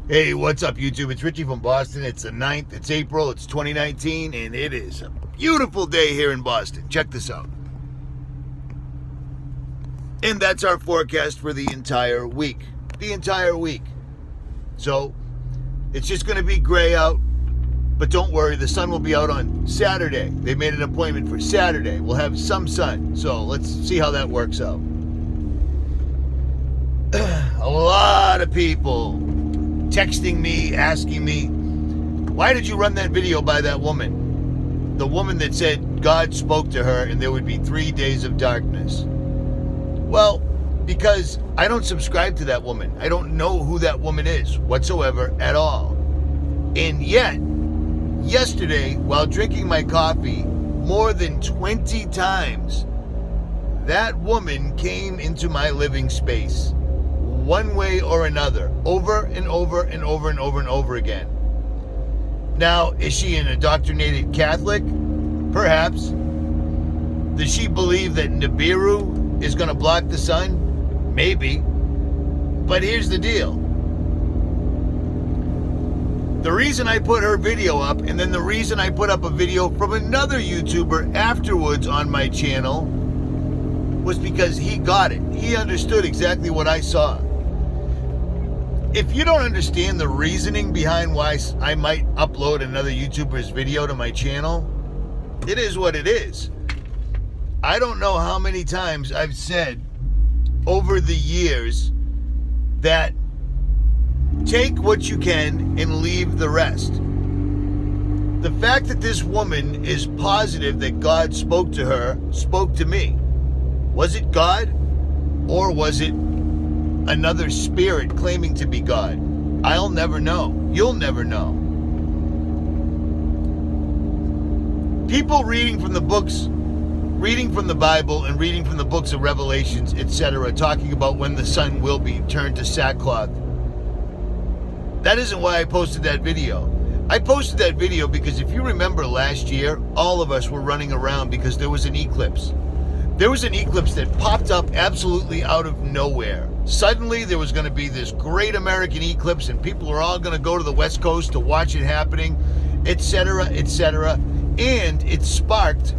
Hey, what's up, YouTube? It's Richie from Boston. It's the 9th. It's April. It's 2019, and it is a beautiful day here in Boston. Check this out. And that's our forecast for the entire week. The entire week. So, it's just going to be gray out. But don't worry, the sun will be out on Saturday. They made an appointment for Saturday. We'll have some sun. So, let's see how that works out. A lot of people texting me, asking me, why did you run that video by that woman? The woman that said God spoke to her and there would be 3 days of darkness. Well, because I don't subscribe to that woman. I don't know who that woman is whatsoever at all. And yet, yesterday, while drinking my coffee, more than 20 times, that woman came into my living space. One way or another, over and over and over and over and over again. Now, is she an indoctrinated Catholic? Perhaps. Does she believe that Nibiru is going to block the sun? Maybe. But here's the deal. The reason I put her video up, and then the reason I put up a video from another YouTuber afterwards on my channel, was because he got it. He understood exactly what I saw. If you don't understand the reasoning behind why I might upload another YouTuber's video to my channel, it is what it is. I don't know how many times I've said over the years that take what you can and leave the rest. The fact that this woman is positive that God spoke to her, spoke to me. Was it God? Or was it another spirit claiming to be God? I'll never know. You'll never know. People reading from the books, reading from the Bible and reading from the books of Revelations, etc., talking about when the sun will be turned to sackcloth. That isn't why I posted that video. I posted that video because if you remember last year, all of us were running around because there was an eclipse. There was an eclipse that popped up absolutely out of nowhere. Suddenly, there was going to be this great American eclipse, and people are all going to go to the West Coast to watch it happening, etc., etc. And it sparked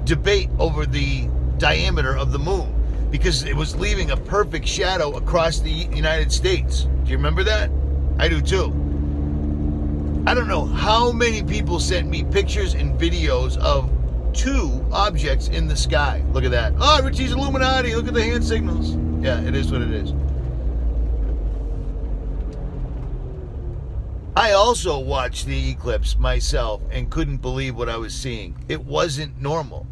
debate over the diameter of the moon because it was leaving a perfect shadow across the United States. Do you remember that? I do too. I don't know how many people sent me pictures and videos of two objects in the sky. Look at that. Oh, Richie's Illuminati. Look at the hand signals. Yeah, it is what it is. I also watched the eclipse myself and couldn't believe what I was seeing. It wasn't normal.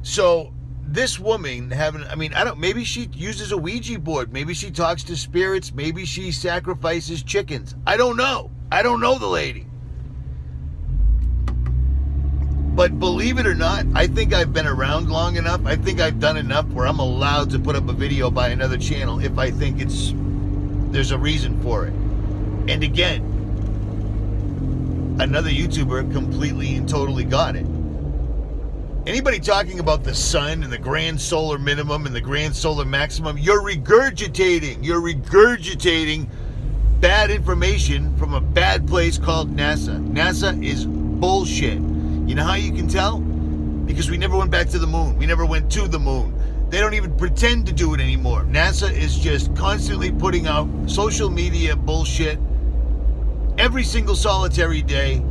So this woman maybe she uses a Ouija board. Maybe she talks to spirits. Maybe she sacrifices chickens. I don't know. I don't know the lady. But believe it or not, I think I've been around long enough. I think I've done enough where I'm allowed to put up a video by another channel if I think there's a reason for it. And again, another YouTuber completely and totally got it. Anybody talking about the sun and the grand solar minimum and the grand solar maximum, you're regurgitating bad information from a bad place called NASA. NASA is bullshit. You know how you can tell? Because we never went back to the moon. We never went to the moon. They don't even pretend to do it anymore. NASA is just constantly putting out social media bullshit every single solitary day.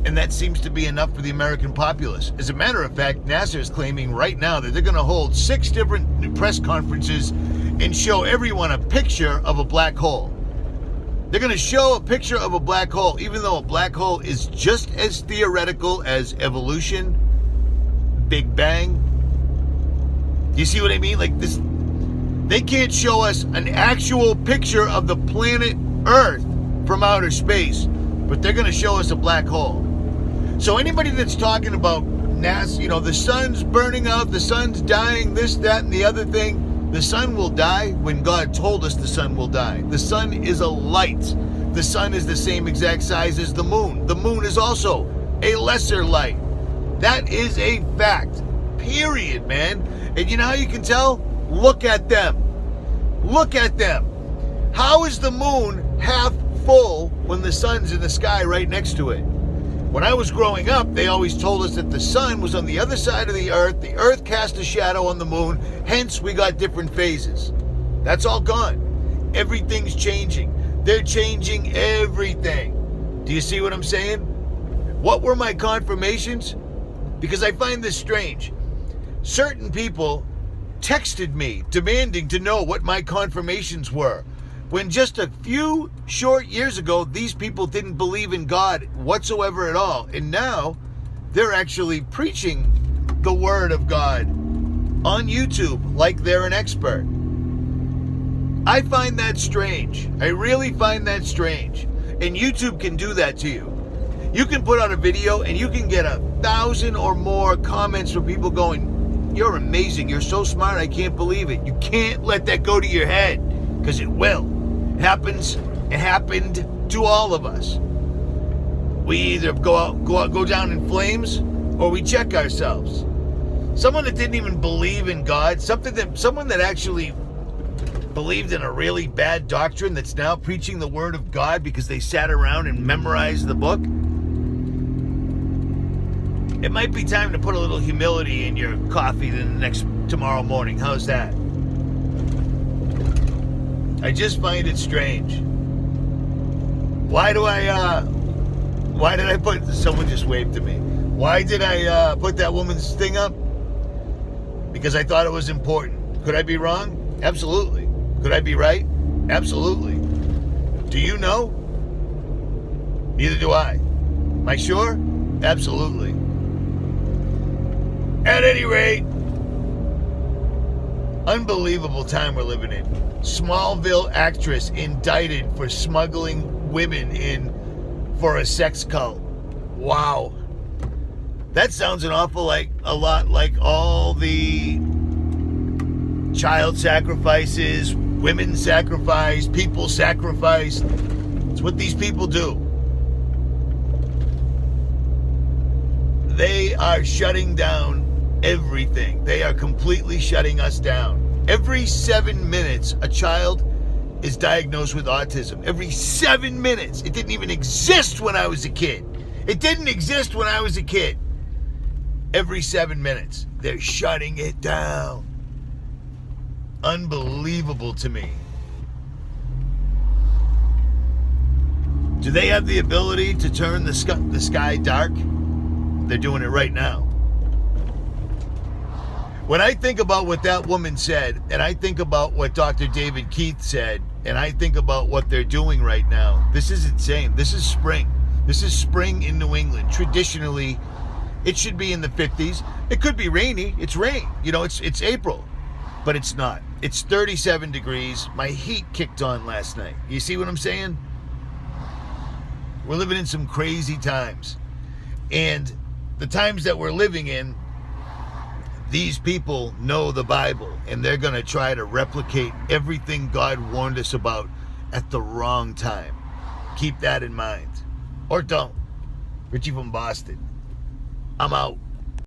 And that seems to be enough for the American populace. As a matter of fact, NASA is claiming right now that they're going to hold 6 different press conferences and show everyone a picture of a black hole. They're going to show a picture of a black hole, even though a black hole is just as theoretical as evolution, Big Bang. You see what I mean? Like this, they can't show us an actual picture of the planet Earth from outer space, but they're going to show us a black hole. So anybody that's talking about NASA, the sun's burning out, the sun's dying, this, that, and the other thing, the sun will die when God told us the sun will die. The sun is a light. The sun is the same exact size as the moon. The moon is also a lesser light. That is a fact. Period, man. And you know how you can tell? Look at them. Look at them. How is the moon half full when the sun's in the sky right next to it? When I was growing up, they always told us that the sun was on the other side of the earth cast a shadow on the moon, hence we got different phases. That's all gone. Everything's changing. They're changing everything. Do you see what I'm saying? What were my confirmations? Because I find this strange. Certain people texted me demanding to know what my confirmations were, when just a few short years ago, these people didn't believe in God whatsoever at all. And now they're actually preaching the word of God on YouTube like they're an expert. I find that strange. I really find that strange. And YouTube can do that to you. You can put out a video and you can get 1,000 or more comments from people going, "You're amazing. You're so smart. I can't believe it." You can't let that go to your head, because it will. It happened to all of us. We either go down in flames, or we check ourselves. Someone that didn't even believe in God, someone that actually believed in a really bad doctrine that's now preaching the word of God because they sat around and memorized the book. It might be time to put a little humility in your coffee tomorrow morning. How's that? I just find it strange. Why did I put, someone just waved to me. Why did I put that woman's thing up? Because I thought it was important. Could I be wrong? Absolutely. Could I be right? Absolutely. Do you know? Neither do I. Am I sure? Absolutely. At any rate, unbelievable time we're living in. Smallville actress indicted for smuggling women in for a sex cult. Wow. That sounds a lot like all the child sacrifices, women sacrifice, people sacrifice. It's what these people do. They are shutting down everything. They are completely shutting us down. Every 7 minutes, a child is diagnosed with autism. Every 7 minutes. It didn't even exist when I was a kid. It didn't exist when I was a kid. Every 7 minutes. They're shutting it down. Unbelievable to me. Do they have the ability to turn the sky dark? They're doing it right now. When I think about what that woman said, and I think about what Dr. David Keith said, and I think about what they're doing right now, this is insane. This is spring. This is spring in New England. Traditionally, it should be in the 50s. It could be rainy. It's rain. You know, it's April. But it's not. It's 37 degrees. My heat kicked on last night. You see what I'm saying? We're living in some crazy times. And the times that we're living in, these people know the Bible, and they're going to try to replicate everything God warned us about at the wrong time. Keep that in mind. Or don't. Richie from Boston. I'm out.